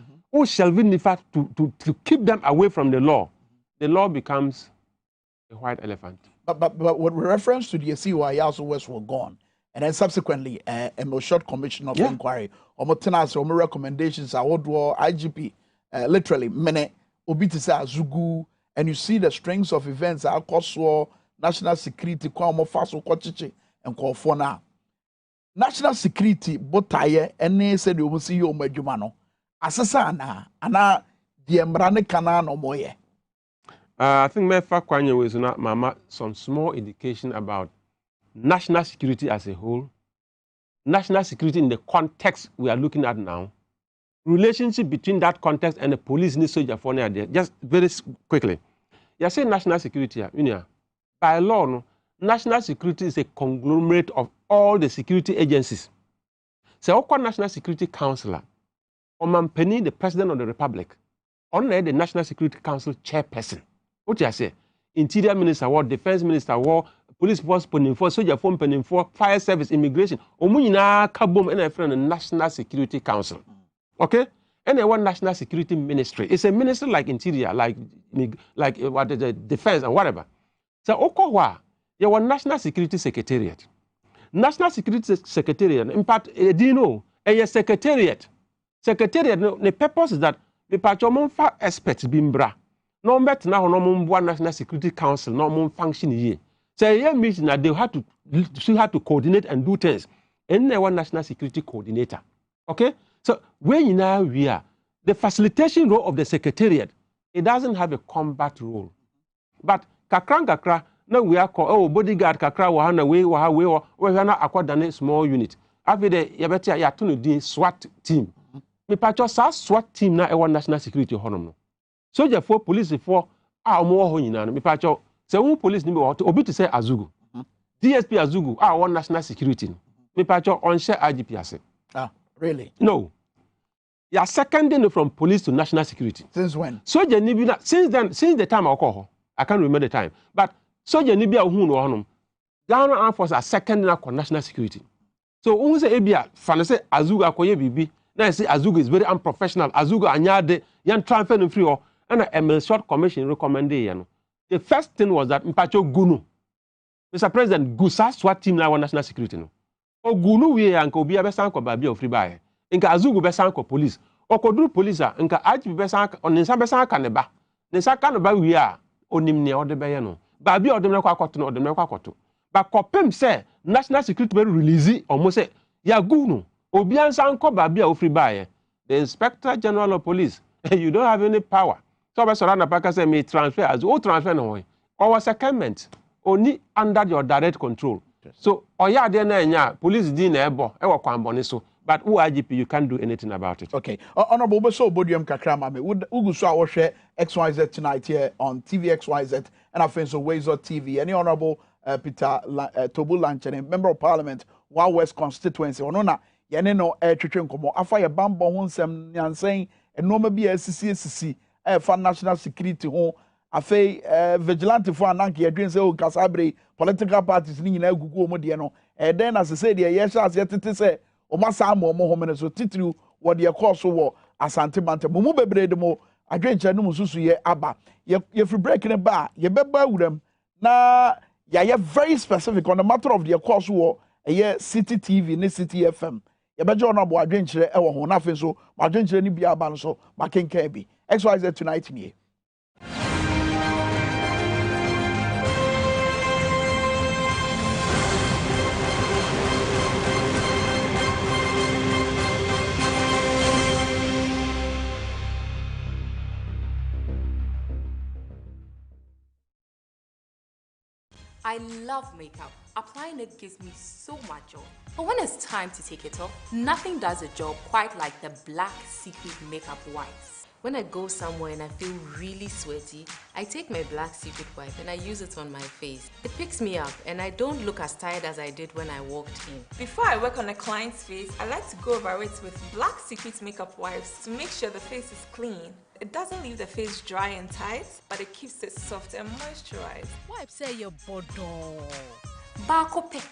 to keep them away from the law becomes a white elephant. But with reference to the CYI also West were gone. And then subsequently, a short commission of inquiry, or recommendations, IGP, literally, many obitisa Zugu, and you see the strings of events, national security, and call for now. National security, botaye, and they said you will see you, Medjumano. Asasana, ana, the Emrane Kana no moye. I think my fact was not mama some small indication about national security as a whole, national security in the context we are looking at now, relationship between that context and the police and the soldier for there. Just very quickly. You say national security, by law, no, national security is a conglomerate of all the security agencies. So, National Security Council, Omampeni, the President of the Republic, on the National Security Council chairperson. What you say? Interior Minister, war, Defense Minister, war, police force, penning for, soldier force, penning for, fire service, immigration. Omunina kabum and a friend the National Security Council. Okay? And one National Security Ministry. It's a ministry like Interior, like what the Defense and whatever. So Okowa, you want National Security Secretariat. National Security Secretariat, in part, do you know, a secretariat. Secretariat, the purpose is that the patchomon experts bimbra. No better now, no more National Security Council, no more function here. So a meeting that they have to coordinate and do things. And they want National Security Coordinator. Okay? So where you now we are, the facilitation role of the Secretariat, it doesn't have a combat role. But kakra, no we are called bodyguard kakra wahana we na akwadane small unit. After the yabeti ya tunu di SWAT team. Me patcho sa SWAT team na e national security honom no. Soldier for police for omo ho nyina no me patcho se won police ni be obi to say Azugu. DSP Azugu one national security no. Me patcho on share IGP ase. Really? No. You are seconding from police to national security. Since when? Soldier ni be since the time I call I can't remember the time. But soldier ni be hu no honom. Ghana Armed Forces are seconding for national security. So when say ebia fan say Azugu akoye bibi na say Azugu is very unprofessional. Azugu anyade yan transfer no free or and a short commission recommended you know. The first thing was that Mpacho Gunu. Mr. President Gusa SWAT team na national security no. O Gunu we anka obi abesan ko babi of free buy. Nka Azugu besan ko police. Okoduru police a nka IGP besan onensa besan ka ne ba. Nensa ka ne ba wi a onim ne ode be ye no. Babi ode me kwa akoto no ode me kwa akoto. Ba kopem say national security be release omo say ya Gunu obi ansa nko babi a free buy. The Inspector General of Police you don't have any power. So I said na say me transfer as transfer no way. Our secondment only under your direct control. Yes. So oya dey na nya police din na ebo e wo kwambone so but who IGP you can't do anything about it. Okay. Honorable Beso Bodium Kakrama me uguso a wo hwe XYZ tonight here on TV XYZ and I think so Ways TV. Any honorable Peter Tobu Lanchen, member of parliament Wa West constituency ono na ye ne no twetwe nkomo afa ye bambo ho nsem nyansen enoma bi asisi for national security ho afei vigilante for ananke yedwen say o kasabre political parties ni nyina gugu omo de no den as say de ye sha as yetete say o masa amo ho me so titiri wo de course wo asante mante mo bebre de mo adwencha no mususu ye aba ye free break ne ba ye beba wuram na ye very specific on the matter of the course wo City TV ni City FM yɛbɛgye ɔno abo adwenkyerɛ ɛwɔ ho na afei so adwenkyerɛ ni bia aba no so makenkan bi XYZ Tonight nie. I love makeup. Applying it gives me so much joy. But when it's time to take it off, nothing does the job quite like the Black Secret Makeup Wipes. When I go somewhere and I feel really sweaty, I take my Black Secret wipe and I use it on my face. It picks me up and I don't look as tired as I did when I walked in. Before I work on a client's face, I like to go over it with Black Secret Makeup Wipes to make sure the face is clean. It doesn't leave the face dry and tight, but it keeps it soft and moisturized. Wipe say your bodo. Bakope,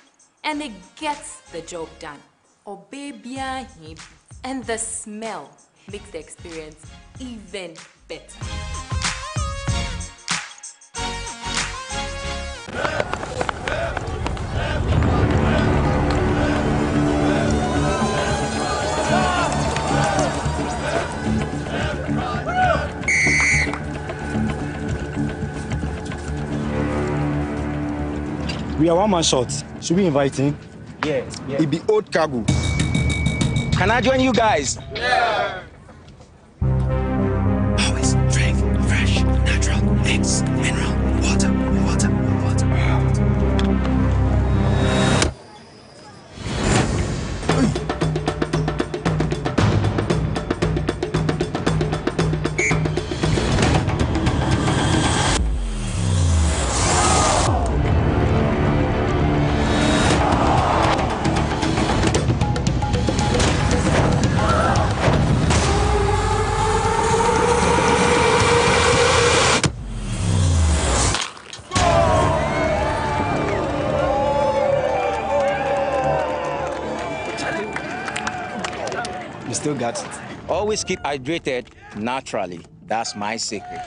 and it gets the job done. Or baby, and the smell makes the experience even better. We are one man short. Should we invite him? Yes. It be old cargo. Can I join you guys? Yeah. Always drink fresh, natural, mix, mineral, water. Still got it. Always keep hydrated naturally. That's my secret.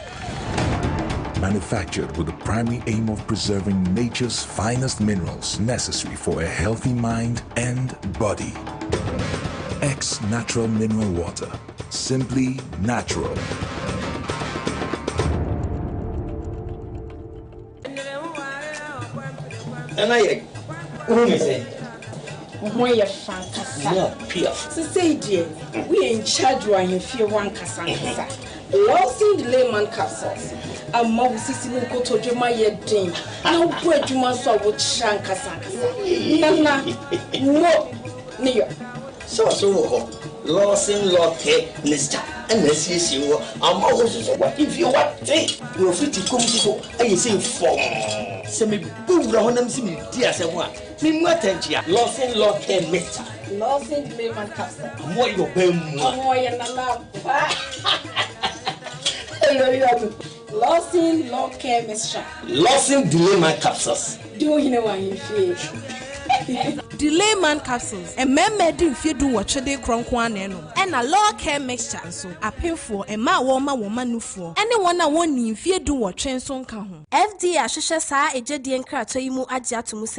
Manufactured with the primary aim of preserving nature's finest minerals necessary for a healthy mind and body. X Natural Mineral Water. Simply natural. And I say, When you're fantastic. no, Pia. So say, dear, we in charge when you feel one casanga. Losing the layman capsules. A mouse sissy will go to my head dream. Now, where do you so would shank casanga? Nana, no, near. So, Lawson Locke, Mister, and this is you. I'm always what if you want to. You're free to come to, and you say, for. Semi boom, Rahonam Simi, dear someone. Me Matangia, Lawson Locke, Mister. Losing the layman capsule. What your bem? More than a lamp. Losing law care, Mister. Lawson delay my capsules. Do you know what you feel? Delay man capsules. And men if you do what they cronk one and a law care mixture. So I pay for a ma woman no for anyone I want if you do what trains on come. FD Ashisha sa a jedi and crater you adja to muse.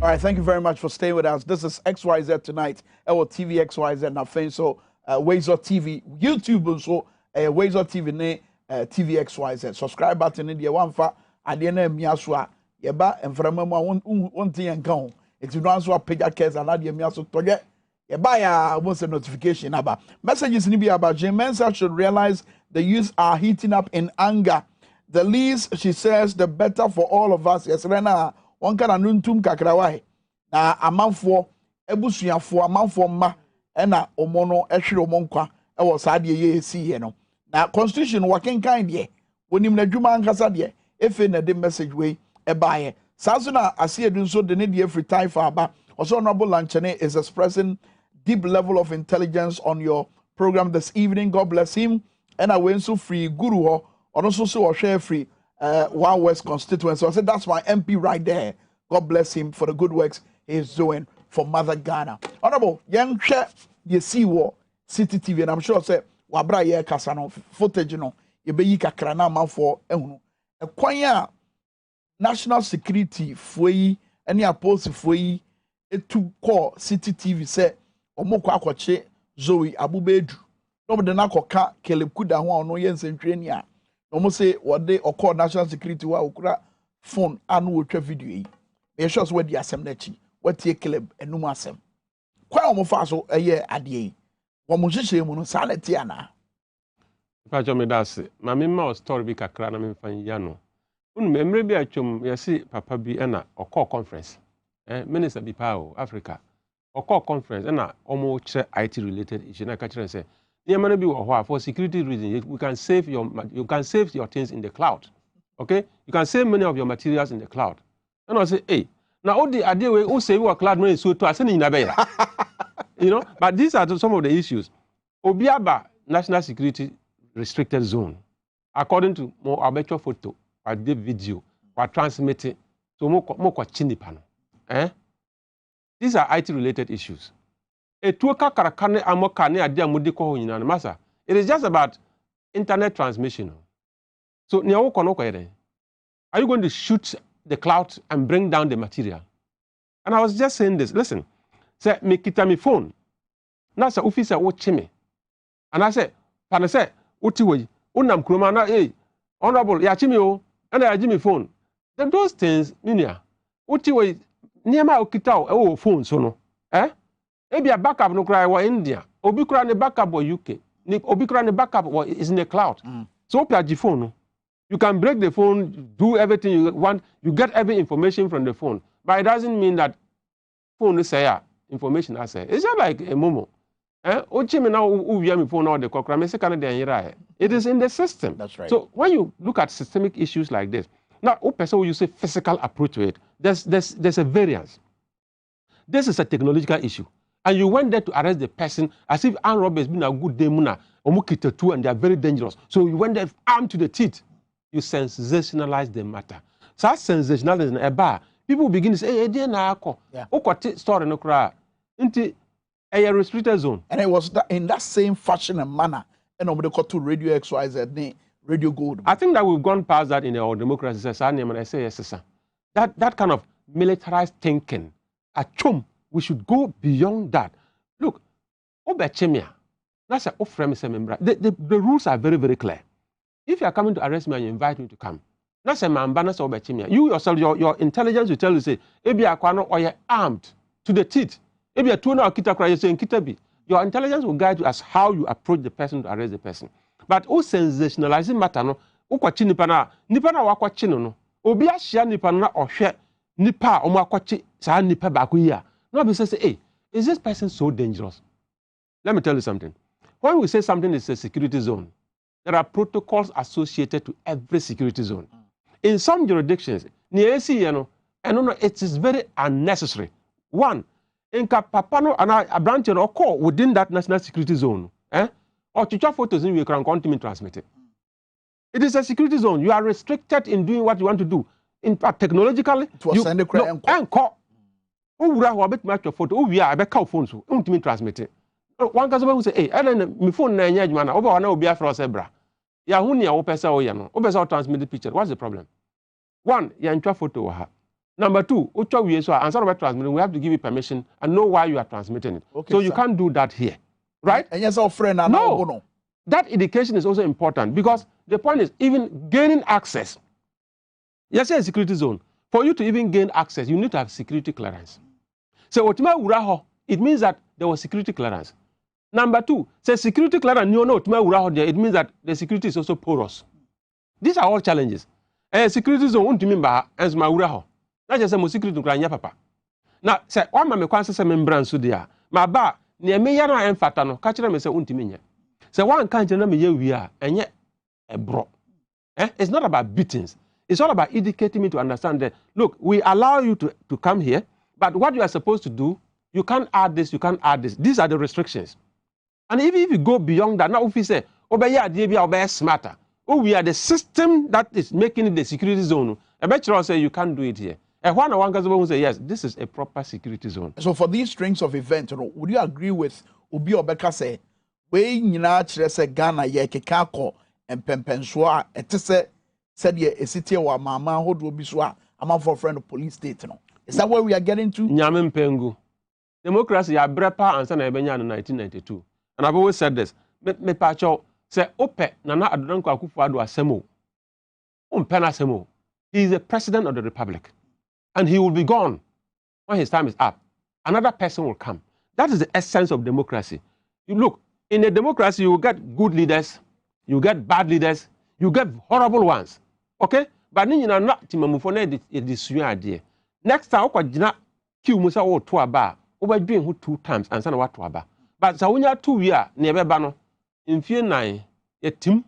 All right, thank you very much for staying with us. This is XYZ Tonight. Our TV XYZ na fame so Wazer TV, YouTube also Wazer TV ne TV XYZ. Subscribe button in the one for ade na miaso a yeba emframa mu won tin yanka ho. Enti no anso apega case and ade miaso toge yeba ya almost a notification aba. Messages ni bi about Jemensa should realize the youth are heating up in anger. The least she says the better for all of us. Yes, Rena one kana nuntum kakrawa na amanfo ebusuafo amanfo ma na omono ehwere omonkwa e wo saade ye esi ye no na constitution wakenkan de wonim na dwuma ankasa de efe na de message we e baaye saso na asiedu nso de ne de every time for aba also honorable Lanchene is expressing deep level of intelligence on your program this evening. God bless him. And I went so free guru ho also so share free One West constituency. So I said, that's my MP right there. God bless him for the good works he's doing for Mother Ghana. Honorable, young they see what City TV, and I'm sure say wabra ye kasa no footage no ye be yi kakra na amanfo ehunu ekwan a national security foyi ene apost foyi etu call City TV say omoko akwache Zoe Abubedu no de na koka kelekuda ho ono ye nsentwe ni a no say wode okọ national security wa okura phone anu wotwa video yi me sure so wadi asem na chi watie club enum asem kwa omo fa so eye ade yi wo mo hihye mu no sa na tie ana pa jo me dase ma me ma story bi kakra na me fan ya no unu memre bi atwom yesi papa bi na okọ conference minister bi pa o Africa okọ conference na omo kire IT related issue na ka kire say niam na bi wo ho for security reasons you can save your things in the cloud. Okay, you can save many of your materials in the cloud. And I say, hey, now all the idea we save your cloud money so to ascend in Abaya. You know, but these are some of the issues. Obiaba national security restricted zone, according to more arbitrary photo, or the video, or transmitted to more chinipano. These are IT related issues. It is just about internet transmission. So, are you going to shoot the cloud and bring down the material? And I was just saying this. Listen, say me kita mi phone. Na sa officer watch me. And I said, "Pana say, uti we, unam kroma na honorable ya chimi o, and I me phone." Then those things, niya, uti we, niyama okita o phone so no, Ebi a backup no cry wa India, obi kura ne backup wa UK, obi kura ne backup wa is in the cloud. So opi phone no. You can break the phone, do everything you want, you get every information from the phone. But it doesn't mean that phone is say information I say. It's just like a momo. It is in the system. That's right. So when you look at systemic issues like this, now person you say physical approach to it, there's a variance. This is a technological issue. And you went there to arrest the person as if armed robbers been a good day muna, and they are very dangerous. So you went there armed to the teeth. You sensationalize the matter. So that sensationalism, people begin to say, hey, dear Nako, story no cry into a restricted zone. And it was in that same fashion and manner, and over the call to Radio XYZ, Radio Gold. I think that we've gone past that in our democracy. And I say, yes, sir. That kind of militarized thinking, we should go beyond that. Look, Obechemia, that's a the rules are very, very clear. If you are coming to arrest me and you invite me to come, that's a man, you yourself, your intelligence will tell you, say, Ebi akwano or you're armed to the teeth. Ebi a tuna or kita cry, you're saying kitabi. Your intelligence will guide you as how you approach the person to arrest the person. But sensationalizing matter no, ukwachi nipana wakwachi no, obi ashia nipana or share nipa omwakwachi sa nipa bakuya. No be say, hey, is this person so dangerous? Let me tell you something. When we say something is a security zone, there are protocols associated to every security zone. In some jurisdictions, it is very unnecessary. One, in Kapapano and a branch or within that national security zone, or to photos in you can continue transmitted. It is a security zone. You are restricted in doing what you want to do. In fact, technologically, you send the call. Oh, we are a bit much of photo. Oh, we are a bit cow phones. Transmitted. One customer will say, hey, I don't know, my phone na nyaj man, over na obi afro sebra. Ya huni ya opesa o ya no. Opesa o transmit the picture. What's the problem? One, ya ntwa photo wa ha. Number two, utwa we so answer about transmitting, we have to give you permission and know why you are transmitting it. Okay, so you can't do that here. Right? And yes, our friend no. That education is also important because the point is even gaining access. Yes, a security zone. For you to even gain access, you need to have security clearance. So it means that there was security clearance. Number two, say security clearance, it means that the security is also porous. These are all challenges. Security zone, as my uraho. Not just a security to papa. Now, say, one mamma quansa membran sudia. My bar, near me yana and fatano, catch them as a untiminia. So one can't tell me we are, and yet a bro. It's not about beatings. It's all about educating me to understand that, look, we allow you to come here, but what you are supposed to do, you can't add this, you can't add this. These are the restrictions. And even if you go beyond that, now if you say, obey smarter, we are the system that is making it the security zone. I bet you all say you can't do it here. And one can say, yes, this is a proper security zone. So for these strings of events, would you agree with obi obeka say we nyina kire say Ghana ye keka akọ empempenso a etese said ye esite wa mama hodo bi so a amanfo friend police state no. Is that where we are getting to? Nyame mpengu. Democracy ya brepa ansa na ebenya in 1992. And I've always said this. Me pacho say ope Nana Adonanko Akufo-Addo asemo. Umpena asemo. He is the president of the republic. And he will be gone when his time is up. Another person will come. That is the essence of democracy. You look, in a democracy, you get good leaders, you get bad leaders, you get horrible ones. Okay? But you know not timamufone the idea. Next time, okwa kill musa or to aba, over doing who 2 times and son what to aba. But so when you 2 years, never bano. In fear 9, a tim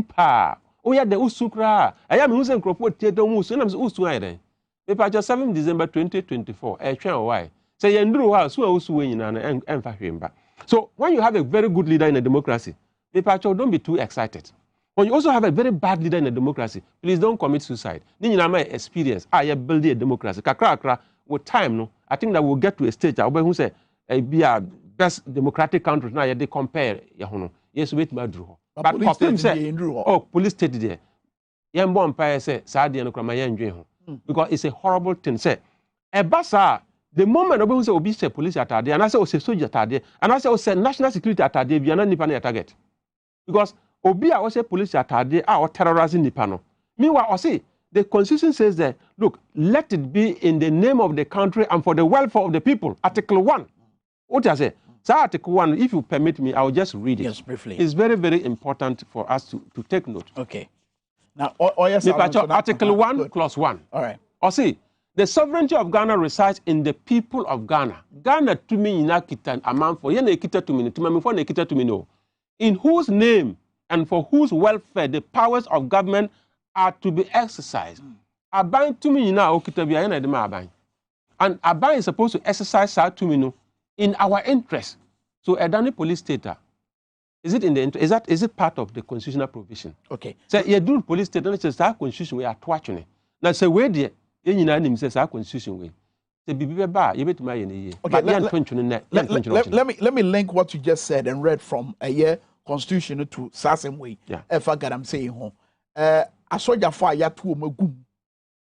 pa. Oh yeah, the usukra. I am using crop theatre mus, and I'm usu. Paper 7 December 2024. Why? Say Andrew House, who are also winning and Fahimba. So when you have a very good leader in a democracy, paper don't be too excited. When you also have a very bad leader in a democracy, please don't commit suicide. Then you know my experience. I build a democracy. Kakra with time, no. I think that we'll get to a stage who say be a best democratic country now. They compare. Yes, wait, my draw. But police say, oh, police state there. Young bomb pay say, Sadi and Kramayan because it's a horrible thing. Say, a bassa, the moment Obi say Obi say police attack there, and I say say soldier attack there, and I say national security attack there, we are not nipa target. Because Obi I say police attack there are terrorizing nipano. Meanwhile, I say the constitution says that look, let it be in the name of the country and for the welfare of the people. Article 1. What I say? So Article 1, if you permit me, I will just read it. Yes, briefly. It's very, very important for us to take note. Okay. Now, yes, Article 1, Clause 1. All right. Or see, the sovereignty of Ghana resides in the people of Ghana. Ghana to me ina kita amount for yene kita to me for ne kita to me no. In whose name and for whose welfare the powers of government are to be exercised. Aban to me ina okita biya yene dema aban. And aban is supposed to exercise that to me no in our interest. So Edani police state. Is it in the is it part of the constitutional provision? Okay. So you do police state and it's a constitution we are watching. Now say where the you says our constitution way. Say bibi ba you bet my ye. Okay. Let me link what you just said and read from a year constitution to Sasem way. Yeah. If I got am saying home. Asoja fa ya to omagum.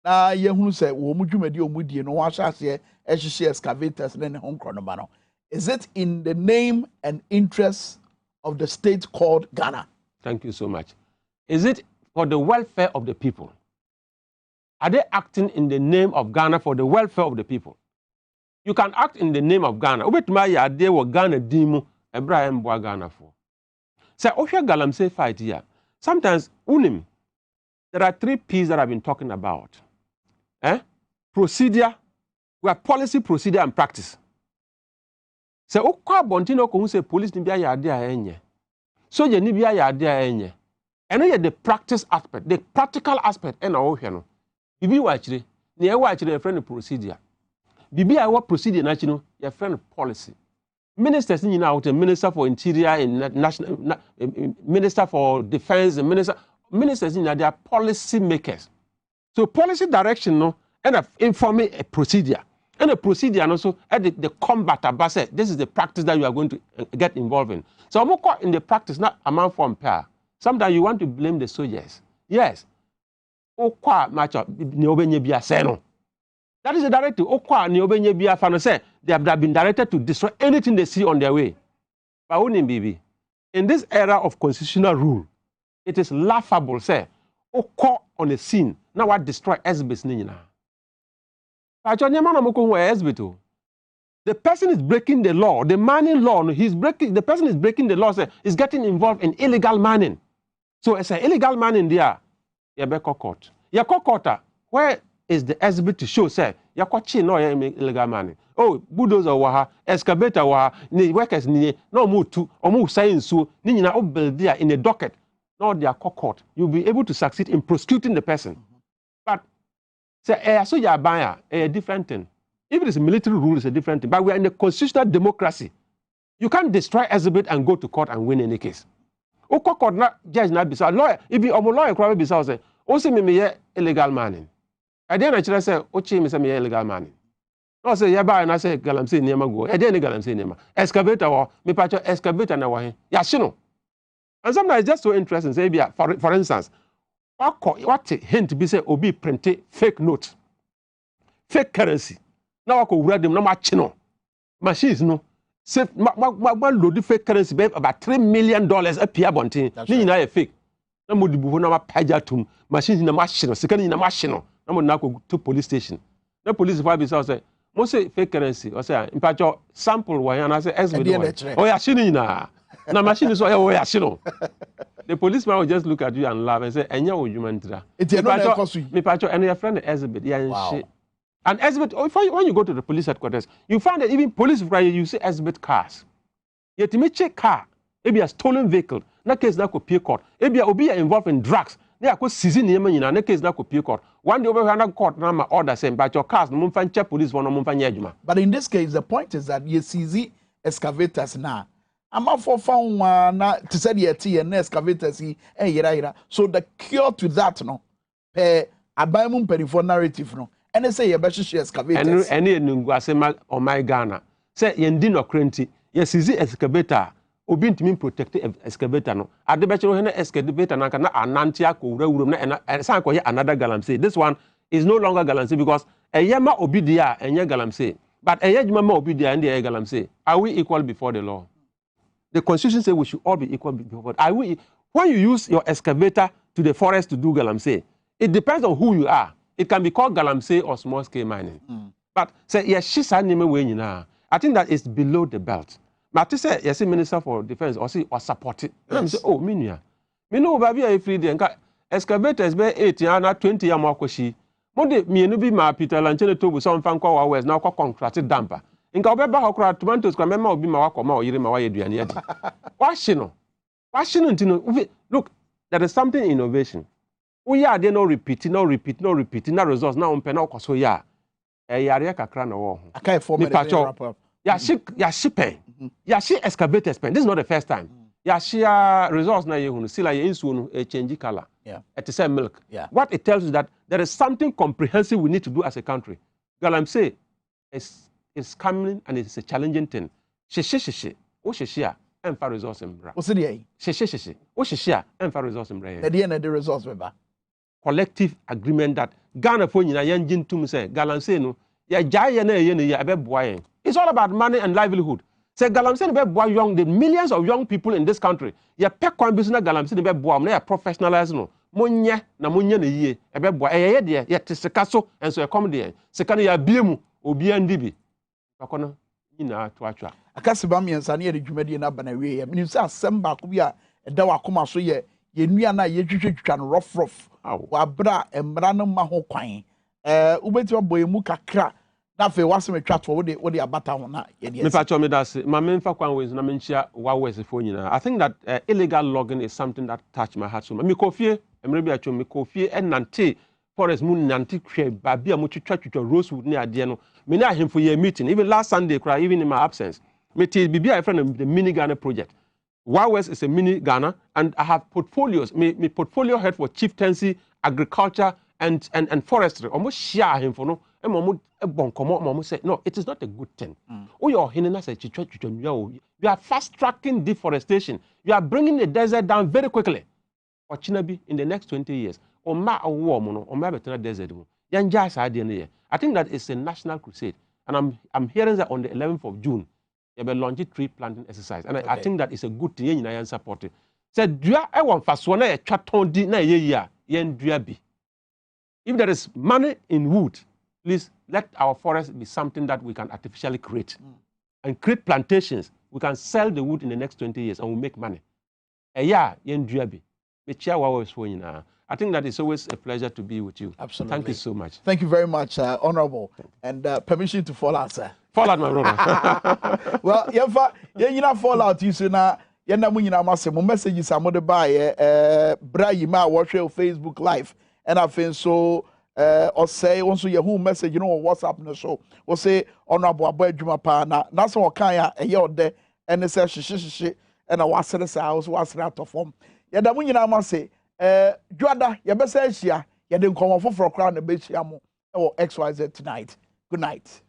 Na ye hunu say wo mu dwumadi omudie no wa hyase ehye excavators ne ne honkro no ba no. Is it in the name and interest of the state called Ghana? Thank you so much. Is it for the welfare of the people? Are they acting in the name of Ghana for the welfare of the people? You can act in the name of Ghana. Ubetuma ya de wo Ghana dimu Abraham bwa Ghana for. Say Osha Galamsey fight here. Sometimes unim there are 3 P's that I've been talking about. Procedure, we have policy, procedure, and practice. Say okwa bontino ko hu say police ni bia ya ade a enye. Soldier ni bia ya ade a enye. Eno ye the practice aspect, the practical aspect na wo hwe no. Bibi wa chire, na ye wa chire your friend procedure. Bibi a wo procedure na chi no, your friend policy. Ministers ni na out minister for interior and national minister for defense, ministers ni they are policy makers. So policy direction no and informing a procedure. And a procedure and also the combat about say this is the practice that you are going to get involved in. So I'm caught in the practice, not amount from pair. Sometimes you want to blame the soldiers. Yes. That is the directive. They have been directed to destroy anything they see on their way. But in this era of constitutional rule, it is laughable, say, on a scene, now what destroy exhibits. The person is breaking the law, the mining law. The person is breaking the law, is getting involved in illegal mining. So it's an illegal mining there. You be court. You court. Where is the exhibit to show? Say you no illegal mining. Oh, bulldozer waha, excavator waha, ni workers ni no move to or move science so ni na build there in a docket. No, they are court. You'll be able to succeed in prosecuting the person. But say so you buyer a different thing. If it is a military rule, it's a different thing. But we are in a constitutional democracy. You can't destroy exhibit and go to court and win any case. Court not judge not be so lawyer. If you lawyer crowd be so say, "Oh, say me illegal mining." I then actually say, "Oh, me say me illegal mining." No say ya ba na say galamsey niema go. E dey ni galamsey niema. Excavator or me patcho excavator na wa he. Ya shino. And sometimes it's just so interesting say be for instance, what hint be say obi print fake note. Fake currency. Now wako wura dem na ma chino. Machines no. Say ma load fake currency be about $3 million appear bontin. Ni na fake. Na mo dibu na ma paja tum. Machines na ma chino. Sika ni na ma chino. Na mo na ko to police station. Na police for be say mo say fake currency or say impacho sample wa yana say exhibit. Oh ya chino na. Na machine so oh ya chino. The policeman will just look at you and laugh and say enya wo human tra. Me pacho and your friend exhibit yeah shit. And exhibit, when you go to the police headquarters, you find that even police, you see exhibit cars. Yet to me check car, maybe a stolen vehicle, na case na ko pay court. Maybe obi involved in drugs. They are ko season yema nyina na case na ko pay court. One day over na court na ma order say but your cars no mfa check police for no mfa nyadwuma. But in this case the point is that you seize excavators now. Ama for found na to say the na excavators yira. So the cure to that no per abaimun perifo narrative no. And they say you better share excavators. And nungwasema o my Ghana. Say yendi no krenti. Yes is excavator. Obi ntimi protect excavator no. Ade beche no hena excavator na ka na ananti akowura wurum na san ko ye another galamsey. This one is no longer galamsey because eyema obi dia enye galamsey. But eyejuma ma obi dia ende galamsey. Are we equal before the law? The constitution says we should all be equal before. Are we when you use your excavator to the forest to do galamsey? It depends on who you are. It can be called galamsey or small scale mining. But say yes, she's a name way now. I think that is below the belt. But to say yes, Minister for Defense or support it. Yes. And say, oh, me know baby I free the excavators be 8 years na 20 years more kwashi. Monday me no be ma Peter Lanchene to some fan kwa west now kwa contract damper. Inka obeba hokra tomatoes kwa mema obi ma wakọ ma oyire ma waye duane adi. Washino ntino. Look, there is something innovation. We are there no repeating, no results. Now on penal koso ya. Yare kakra na wo. Akai for me wrap up. Ya shipping. Ya shi excavators pen. This is not the first time. Ya shi results na ye hunu sila ye insu no change color. Yeah. It is milk. Yeah. What it tells you that there is something comprehensive we need to do as a country. Galamsey is coming and it's a challenging thing. She. O sheshia emfa results mbra. O se dey. She. O sheshia emfa results mbra. The end the results beba. Collective agreement that Ghana for nyina yenjin tum say galamsey no ya jaye na ye ne ya beboa yen. It's all about money and livelihood. Say galamsey no beboa the millions of young people in this country. Ya pe kwan bi so na galamsey no beboa na ya professionalize no. Monye na yie e beboa ye de ya teseka so enso e come de. Seka no ya biemu obi andi bi. Akono nyina to atwa. Akasiba miensa na ye de dwumadi na bana wie ye. Minim say asem ba ko bi a e da wakoma so ye nua na ye twetwetwa no rough. Wabra emra no ma ho kwan ubeti oboy mu kakra na fe wasem twa to wo de abata ho na ye de me fa cho me da se ma me fa kwan we na me nchia wa wese fo nyina. I think that illegal logging is something that touched my heart so much. Me kofie emre bi acho me kofie enante forest mu nante hwe ba bia mu twetwa rosewood ni ade no me na ahemfo ye meeting even last Sunday cry even in my absence me te bibia friend the mini Ghana project. West is a mini Ghana, and I have portfolios. My portfolio head for chieftaincy, agriculture, and forestry. Almost share him for no. And say no, it is not a good thing. You are fast tracking deforestation. You are bringing the desert down very quickly. Or Chinabi in the next 20 years. Or ma a warm or ma better desert. I think that is a national crusade, and I'm hearing that on the 11th of June. You have a launch tree planting exercise, and I think that is a good thing. I support it. Said, "Do I want fast one? If there is money in wood, please let our forest be something that we can artificially create, and create plantations. We can sell the wood in the next 20 years, and we'll make money. I think that it's always a pleasure to be with you. Absolutely. Thank you so much. Thank you very much, Honorable. And permission to fall out, sir. Fall out, my brother. Well, you know, fall out, you see now. You know, my messages are more by Brahim, watch your Facebook Live. And I think so, or say, also your home message, you know, what's up in the show. Or say, Honorable Abu Jumapana. That's all kind of a year there. And it says, she, and I was at the house, was out of form. Yeah, the money I must say. Juada, you better say, you didn't come off for a crown and bitch, or XYZ tonight. Good night.